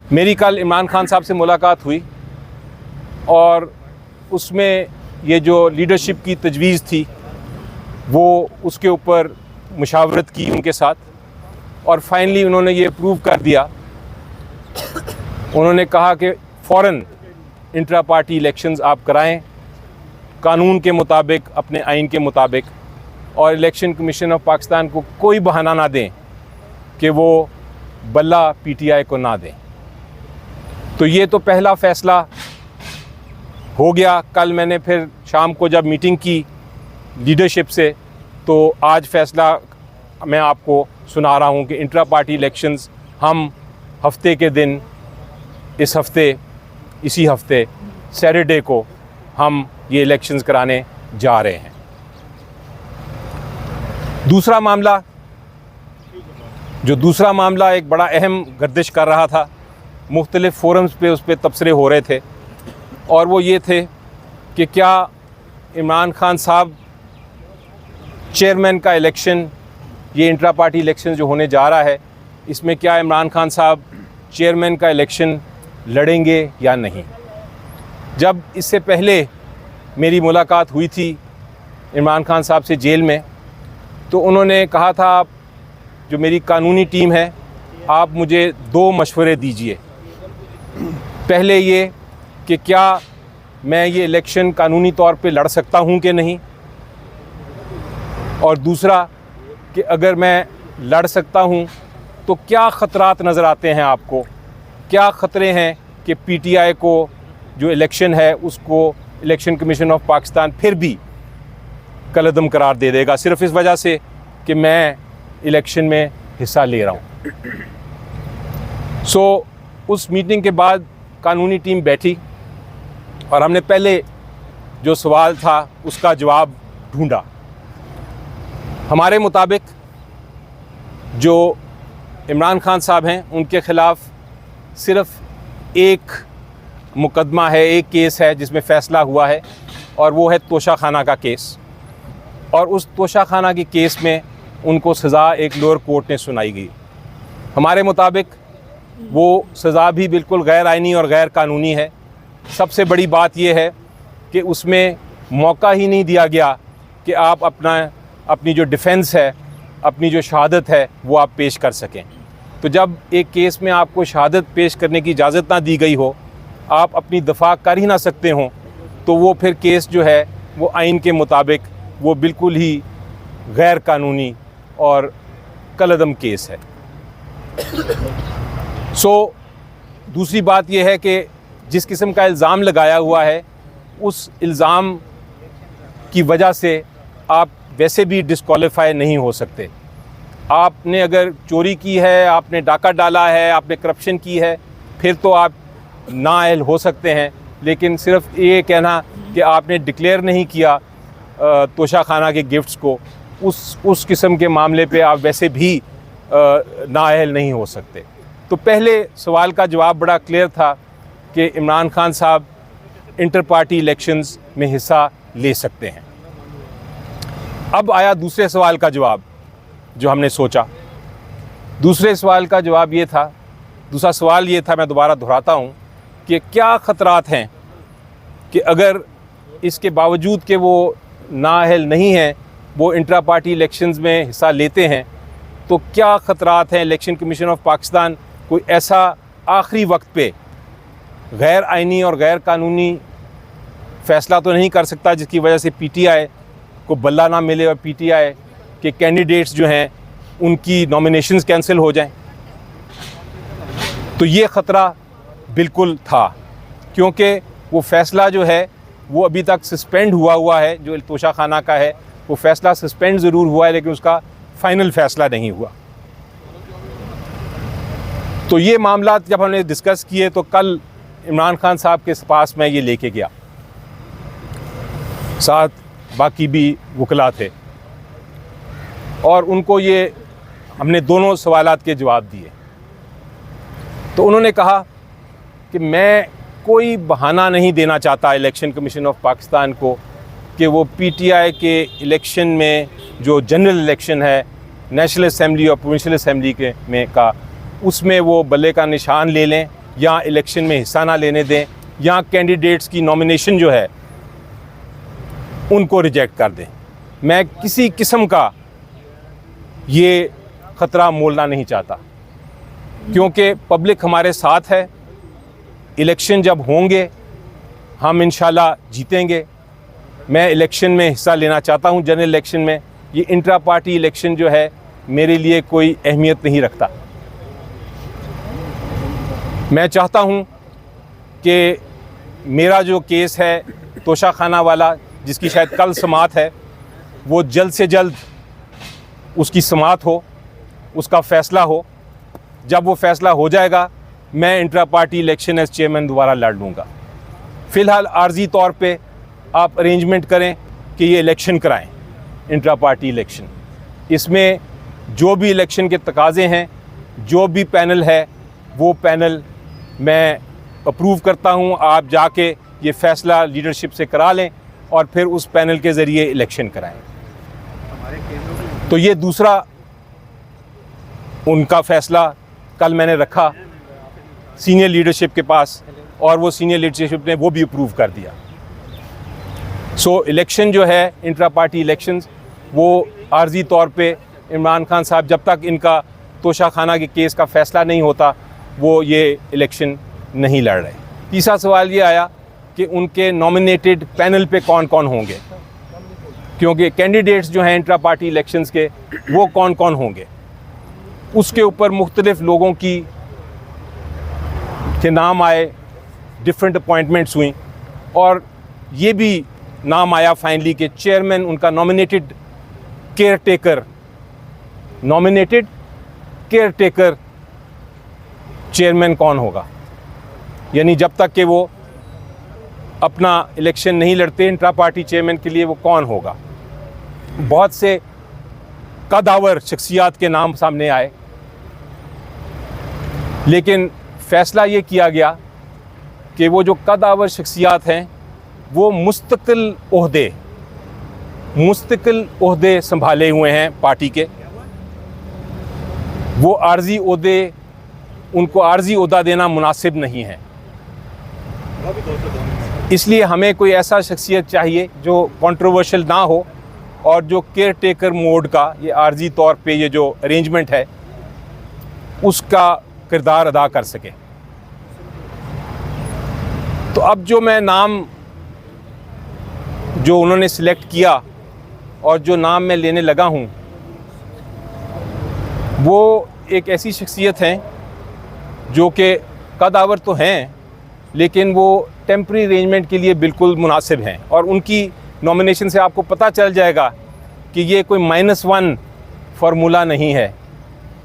मेरी कल इमरान खान साहब से मुलाकात हुई और उसमें ये जो लीडरशिप की तजवीज़ थी वो उसके ऊपर मुशावरत की उनके साथ और फाइनली उन्होंने ये अप्रूव कर दिया। उन्होंने कहा कि फ़ौरन इंट्रा पार्टी इलेक्शंस आप कराएं कानून के मुताबिक, अपने आइन के मुताबिक, और इलेक्शन कमीशन ऑफ पाकिस्तान को कोई बहाना ना दें कि वो बल्ला पीटीआई को ना दें। तो ये तो पहला फ़ैसला हो गया। कल मैंने फिर शाम को जब मीटिंग की लीडरशिप से, तो आज फ़ैसला मैं आपको सुना रहा हूँ कि इंट्रा पार्टी इलेक्शंस हम हफ्ते के दिन, इस हफ्ते, इसी हफ्ते सैटरडे को हम ये इलेक्शंस कराने जा रहे हैं। दूसरा मामला एक बड़ा अहम गर्दिश कर रहा था, मुख्तलिफ़ फोरम्स पे उस पर तबसरे हो रहे थे, और वो ये थे कि क्या इमरान खान साहब चेयरमैन का इलेक्शन, ये इंट्रा पार्टी इलेक्शन जो होने जा रहा है, इसमें क्या इमरान खान साहब चेयरमैन का इलेक्शन लड़ेंगे या नहीं। जब इससे पहले मेरी मुलाकात हुई थी इमरान खान साहब से जेल में, तो उन्होंने कहा था, आप जो मेरी कानूनी टीम है, आप मुझे 2 मशवरे दीजिए। पहले ये कि क्या मैं ये इलेक्शन कानूनी तौर पे लड़ सकता हूँ कि नहीं, और दूसरा कि अगर मैं लड़ सकता हूँ तो क्या ख़तरात नज़र आते हैं आपको, क्या ख़तरे हैं कि पीटीआई को जो इलेक्शन है उसको इलेक्शन कमीशन ऑफ पाकिस्तान फिर भी कलअदम करार दे देगा सिर्फ इस वजह से कि मैं इलेक्शन में हिस्सा ले रहा हूँ। उस मीटिंग के बाद कानूनी टीम बैठी और हमने पहले जो सवाल था उसका जवाब ढूंढा। हमारे मुताबिक जो इमरान खान साहब हैं उनके ख़िलाफ़ सिर्फ़ एक मुकदमा है, एक केस है जिसमें फ़ैसला हुआ है, और वो है तोशाखाना का केस। और उस तोशाखाना के केस में उनको सज़ा एक लोअर कोर्ट ने सुनाई गई। हमारे मुताबिक वो सज़ा भी बिल्कुल गैर आइनी और गैर कानूनी है। सबसे बड़ी बात यह है कि उसमें मौका ही नहीं दिया गया कि आप अपनी जो डिफेंस है, अपनी जो शहादत है, वो आप पेश कर सकें। तो जब एक केस में आपको शहादत पेश करने की इजाज़त ना दी गई हो, आप अपनी दफ़ा कर ही ना सकते हों, तो वो फिर केस जो है वो आइन के मुताबिक वो बिल्कुल ही गैर कानूनी और कलअदम केस है। दूसरी बात यह है कि जिस किस्म का इल्ज़ाम लगाया हुआ है, उस इल्ज़ाम की वजह से आप वैसे भी डिस्क्वालीफाई नहीं हो सकते। आपने अगर चोरी की है, आपने डाका डाला है, आपने करप्शन की है, फिर तो आप नाअहल हो सकते हैं। लेकिन सिर्फ ये कहना कि आपने डिक्लेयर नहीं किया तोशाखाना के गिफ्ट्स को, उस किस्म के मामले पे आप वैसे भी नाअहल नहीं हो सकते। तो पहले सवाल का जवाब बड़ा क्लियर था कि इमरान खान साहब इंटर पार्टी इलेक्शंस में हिस्सा ले सकते हैं। अब आया दूसरे सवाल का जवाब जो हमने सोचा। दूसरे सवाल का जवाब ये था, दूसरा सवाल ये था, मैं दोबारा दोहराता हूँ, कि क्या ख़तरात हैं कि अगर इसके बावजूद कि वो नाअहल नहीं हैं, वो इंट्रा पार्टी इलेक्शंस में हिस्सा लेते हैं, तो क्या ख़तरात हैं। इलेक्शन कमीशन ऑफ पाकिस्तान कोई ऐसा आखिरी वक्त पे गैर आइनी और गैर कानूनी फ़ैसला तो नहीं कर सकता जिसकी वजह से पीटीआई को बल्ला ना मिले और पीटीआई के कैंडिडेट्स जो हैं उनकी नॉमिनेशंस कैंसिल हो जाएं। तो ये ख़तरा बिल्कुल था, क्योंकि वो फ़ैसला जो है वो अभी तक सस्पेंड हुआ है। जो तोशाखाना का है वो फ़ैसला सस्पेंड ज़रूर हुआ है, लेकिन उसका फ़ाइनल फ़ैसला नहीं हुआ। तो ये मामला जब हमने डिस्कस किए, तो कल इमरान खान साहब के पास मैं ये लेके गया, साथ बाकी भी वकला थे, और उनको ये हमने दोनों सवालात के जवाब दिए। तो उन्होंने कहा कि मैं कोई बहाना नहीं देना चाहता इलेक्शन कमीशन ऑफ पाकिस्तान को कि वो पीटीआई के इलेक्शन में, जो जनरल इलेक्शन है नेशनल असम्बली और प्रोविंशियल असम्बली के में का, उसमें वो बल्ले का निशान ले लें या इलेक्शन में हिस्सा ना लेने दें या कैंडिडेट्स की नॉमिनेशन जो है उनको रिजेक्ट कर दें। मैं किसी किस्म का ये ख़तरा मोलना नहीं चाहता, क्योंकि पब्लिक हमारे साथ है। इलेक्शन जब होंगे हम इंशाल्लाह जीतेंगे। मैं इलेक्शन में हिस्सा लेना चाहता हूं, जनरल इलेक्शन में। ये इंट्रा पार्टी इलेक्शन जो है मेरे लिए कोई अहमियत नहीं रखता। मैं चाहता हूं कि मेरा जो केस है तोशाखाना वाला, जिसकी शायद कल समाअत है, वो जल्द से जल्द उसकी समाअत हो, उसका फ़ैसला हो। जब वो फ़ैसला हो जाएगा मैं intra party election as chairman दोबारा लड़ लूँगा। फ़िलहाल आर्जी तौर पे आप अरेंजमेंट करें कि ये इलेक्शन कराएं, इंट्रा पार्टी इलेक्शन। इसमें जो भी इलेक्शन के तकाज़े हैं, जो भी पैनल है, वो पैनल मैं अप्रूव करता हूँ। आप जाके ये फ़ैसला लीडरशिप से करा लें और फिर उस पैनल के ज़रिए इलेक्शन कराएं। तो ये दूसरा उनका फ़ैसला कल मैंने रखा सीनियर लीडरशिप के पास और वो सीनियर लीडरशिप ने वो भी अप्रूव कर दिया। सो इलेक्शन जो है इंट्रा पार्टी इलेक्शंस, वो आर्जी तौर पे इमरान खान साहब जब तक इनका तोशाखाना के केस का फ़ैसला नहीं होता वो ये इलेक्शन नहीं लड़ रहे। तीसरा सवाल ये आया कि उनके नॉमिनेटेड पैनल पे कौन कौन होंगे, क्योंकि कैंडिडेट्स जो हैं इंट्रा पार्टी इलेक्शंस के वो कौन कौन होंगे, उसके ऊपर मुख्तलिफ लोगों के नाम आए, डिफरेंट अपॉइंटमेंट्स हुई और ये भी नाम आया फाइनली कि चेयरमैन उनका नॉमिनेटेड केयर टेकर चेयरमैन कौन होगा। यानी जब तक कि वो अपना इलेक्शन नहीं लड़ते इंट्रा पार्टी चेयरमैन के लिए, वो कौन होगा। बहुत से कदावर शख्सियात के नाम सामने आए, लेकिन फ़ैसला ये किया गया कि वो जो कदावर शख्सियात हैं वो मुस्तकिल ओहदे संभाले हुए हैं पार्टी के। वो आर्जी ओहदे, उनको आर्जी ओहदा देना मुनासिब नहीं है। इसलिए हमें कोई ऐसा शख्सियत चाहिए जो कंट्रोवर्शियल ना हो और जो केयर टेकर मोड का ये आर्जी तौर पे ये जो अरेंजमेंट है उसका किरदार अदा कर सके। तो अब जो मैं नाम जो उन्होंने सिलेक्ट किया और जो नाम मैं लेने लगा हूँ वो एक ऐसी शख्सियत हैं जो कि कदावर तो हैं लेकिन वो टेम्परेरी अरेंजमेंट के लिए बिल्कुल मुनासिब हैं। और उनकी नॉमिनेशन से आपको पता चल जाएगा कि ये कोई -1 फार्मूला नहीं है,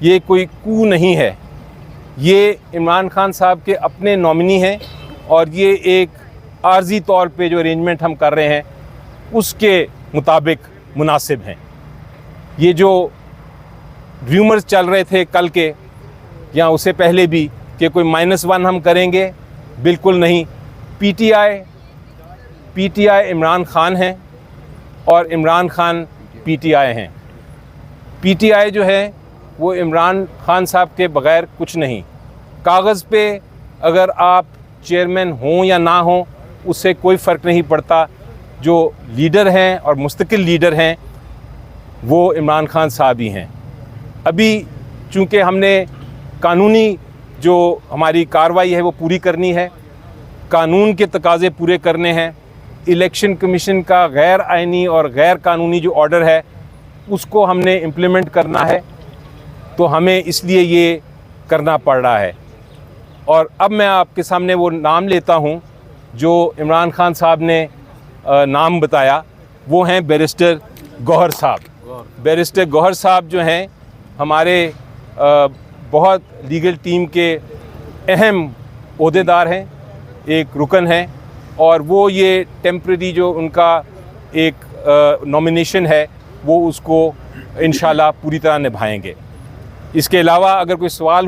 ये कोई कू नहीं है। ये इमरान खान साहब के अपने नॉमिनी हैं और ये एक आर्जी तौर पे जो अरेंजमेंट हम कर रहे हैं उसके मुताबिक मुनासिब हैं। ये जो र्यूमर्स चल रहे थे कल के या उससे पहले भी कि कोई -1 हम करेंगे, बिल्कुल नहीं। पीटीआई इमरान खान हैं और इमरान खान पीटीआई हैं। पीटीआई जो है वो इमरान खान साहब के बग़ैर कुछ नहीं। कागज़ पे अगर आप चेयरमैन हों या ना हों उससे कोई फ़र्क नहीं पड़ता। जो लीडर हैं और मुस्तकिल लीडर हैं वो इमरान खान साहब ही हैं। अभी चूँकि हमने कानूनी जो हमारी कार्रवाई है वो पूरी करनी है, कानून के तकाज़े पूरे करने हैं। इलेक्शन कमीशन का गैर आइनी और गैर कानूनी जो ऑर्डर है उसको हमने इम्प्लीमेंट करना है, तो हमें इसलिए ये करना पड़ रहा है। और अब मैं आपके सामने वो नाम लेता हूँ जो इमरान खान साहब ने नाम बताया, वो हैं बैरिस्टर गौहर साहब। बैरिस्टर गौहर साहब जो हैं हमारे बहुत लीगल टीम के अहम ओहदेदार हैं, एक रुकन हैं और वो ये टेम्परेरी जो उनका एक नॉमिनेशन है वो उसको इंशाल्लाह पूरी तरह निभाएंगे। इसके अलावा अगर कोई सवाल हो